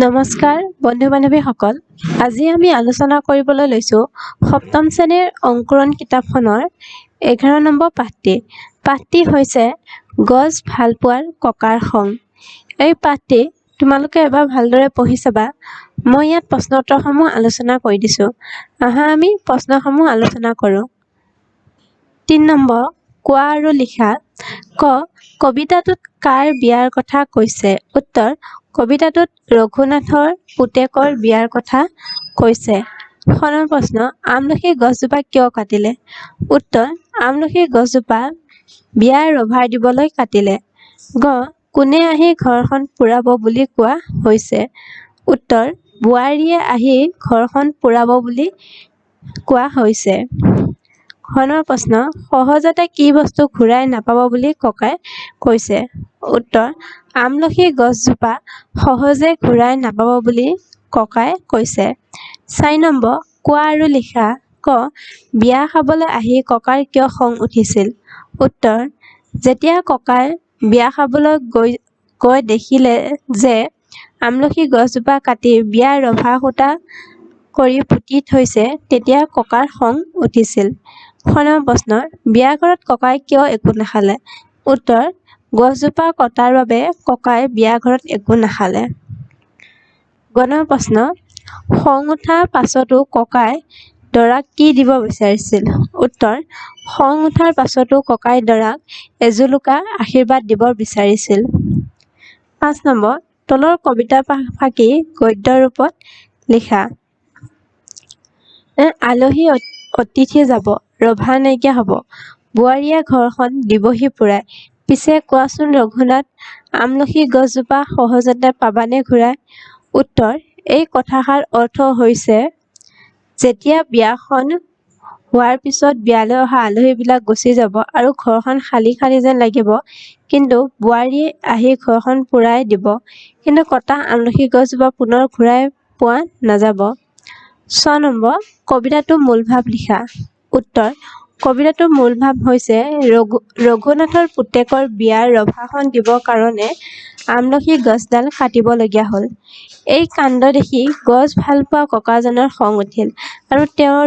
নমস্কাৰ বন্ধু বান্ধৱীসকল, আজি আমি আলোচনা কৰিবলৈ লৈছোঁ সপ্তম শ্ৰেণীৰ অংকুৰণ কিতাপখনৰ 11 নম্বৰ পাঠটি। পাঠটি হৈছে গছ ভাল পোৱাৰ ককাৰ খং। এই পাঠটি তোমালোকে এবাৰ ভালদৰে পঢ়ি চাবা। মই ইয়াত প্ৰশ্ন উত্তৰসমূহ আলোচনা কৰি দিছোঁ। আহা আমি প্ৰশ্নসমূহ আলোচনা কৰোঁ। 3 নম্বৰ, কোৱা আৰু লিখা। ক, কবিতাটোত কাৰ বিয়াৰ কথা কৈছে? উত্তৰ, কবিতাটোত ৰঘুনাথৰ পুতেকৰ বিয়াৰ কথা কৈছে। খনৰ প্ৰশ্ন, আমলখি গছজোপা কিয় কাটিলে? উত্তৰ, আমলখি গছজোপা বিয়াৰ ৰভা দিবলৈ কাটিলে। গ, কোনে আহি ঘৰখন পুৰাব বুলি কোৱা হৈছে? উত্তৰ, বোৱাৰীয়ে আহি ঘৰখন পুৰাব বুলি কোৱা হৈছে। খনৰ প্ৰশ্ন, সহজতে কি বস্তু ঘূৰাই নাপাব বুলি ককাই কৈছে? উত্তৰ, আমলখি গছজোপা সহজে ঘূৰাই নাপাব বুলি ককাই কৈছে। 4 নম্বৰ, কোৱা আৰু লিখা। ক, বিয়া খাবলৈ আহি ককাৰ কিয় খং উঠিছিল? উত্তৰ, যেতিয়া ককাই বিয়া খাবলৈ গৈ দেখিলে যে আমলখি গছজোপা কাটি বিয়াৰ ৰভা সূতা কৰি পুতি থৈছে, তেতিয়া ককাৰ খং উঠিছিল। খনৰ প্ৰশ্ন, বিয়া ঘৰত ককাই কিয় একো নাখালে? উত্তৰ, গছজোপা কটাৰ বাবে ককাই বিয়া ঘৰত একো নাখালে। গণৰ প্ৰশ্ন, খং উঠাৰ পাছতো ককাই দৰাক কি দিব বিচাৰিছিল? উত্তৰ, খং উঠাৰ পাছতো ককাই দৰাক এজোলোকা আশীৰ্বাদ দিব বিচাৰিছিল। 5 নম্বৰ, তলৰ কবিতা ফাঁকি গদ্য ৰূপত লিখা। আলহী অতিথি যাব, ৰভা নাইকিয়া হ'ব, বোৱাৰীয়ে ঘৰখন দিবহি পুৰাই। পিছে কোৱাচোন ৰঘুনাথ, আমলখি গছজোপা সহজতে পাবানে ঘূৰাই? উত্তৰ, এই কথাষাৰ অৰ্থ হৈছে, যেতিয়া বিয়াখন হোৱাৰ পিছত বিয়ালৈ অহা আলহীবিলাক গুচি যাব আৰু ঘৰখন খালী খালী যেন লাগিব, কিন্তু বোৱাৰীয়ে আহি ঘৰখন পুৰাই দিব, কিন্তু কটা আমলখি গছজোপা পুনৰ ঘূৰাই পোৱা নাযাব। 6 নম্বৰ, কবিতাটোৰ মূল ভাৱ লিখা। উত্তৰ, কবিতাটোৰ মূল ভাৱ হৈছে, ৰঘুনাথৰ পুতেকৰ বিয়াৰ ৰভাখন দিবৰ কাৰণে আমলখি গছডাল কাটিবলগীয়া হ'ল। এই কাণ্ড দেখি গছ ভাল পোৱা ককাজনৰ খং উঠিল আৰু তেওঁ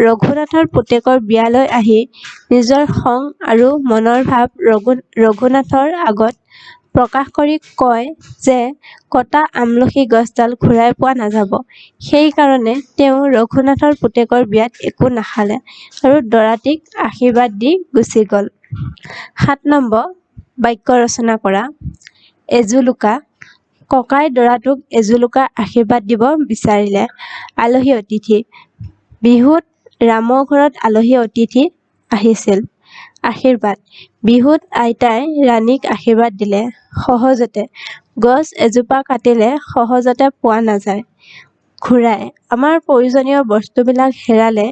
ৰঘুনাথৰ পুতেকৰ বিয়ালৈ আহি নিজৰ খং আৰু মনৰ ভাৱ ৰঘুনাথৰ আগত প্ৰকাশ কৰি কয় যে কটা আমলখি গছডাল ঘূৰাই পোৱা নাযাব। সেইকাৰণে তেওঁ ৰঘুনাথৰ পুতেকৰ বিয়াত একো নাখালে আৰু দৰাটিক আশীৰ্বাদ দি গুচি গ'ল। 7 নম্বৰ, বাক্য ৰচনা কৰা। এজোলোকা, ককাই দৰাটোক এজোলোকা আশীৰ্বাদ দিব বিচাৰিলে। আলহী অতিথি, বিহুত ৰামৰ ঘৰত আলহী অতিথি আহিছিল। আশীৰ্বাদ, বিহুত আইতাই ৰাণীক আশীৰ্বাদ দিলে। সহজতে, গছ এজোপা কাটিলে সহজতে পোৱা নাযায়। ঘূৰাই, আমাৰ প্ৰয়োজনীয় বস্তুবিলাক হেৰালে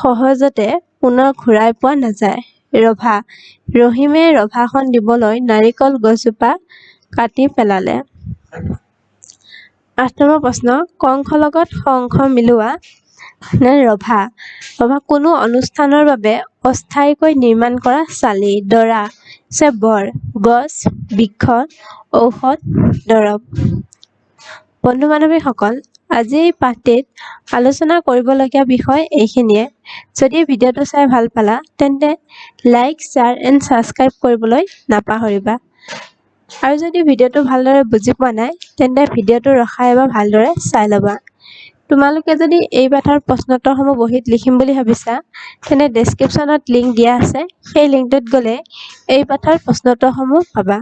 সহজতে পুনৰ ঘূৰাই পোৱা নাযায়। ৰভা, ৰহিমে ৰভাখন দিবলৈ নাৰিকল গছজোপা কাটি পেলালে। 8 নম্বৰ প্ৰশ্ন, ক অংশ লগত খ অংশ মিলোৱা। ৰভা, কোনো অনুষ্ঠানৰ বাবে অস্থায়ীকৈ নিৰ্মাণ কৰা চালি। দৰা, বৰ, গছ, বৃক্ষ, ঔষধ, দৰৱ। বন্ধু বান্ধৱীসকল, আজি এই পাঠটিত আলোচনা কৰিবলগীয়া বিষয় এইখিনিয়ে। যদি ভিডিঅ'টো চাই ভাল পালা তেন্তে লাইক, শ্বেয়াৰ এণ্ড ছাবস্ক্ৰাইব কৰিবলৈ নাপাহৰিবা। আৰু যদি ভিডিঅ'টো ভালদৰে বুজি পোৱা নাই তেন্তে ভিডিঅ'টো ৰখাই এবাৰ ভালদৰে চাই ল'বা। তোমালোকে যদি এই পাঠৰ প্ৰশ্ন উত্তৰসমূহ বহীত লিখিম বুলি ভাবিছা তেন্তে ডেছক্ৰিপশ্যনত লিংক দিয়া আছে, সেই লিংকটোত গ'লে এই পাঠৰ প্ৰশ্ন উত্তৰসমূহ পাবা।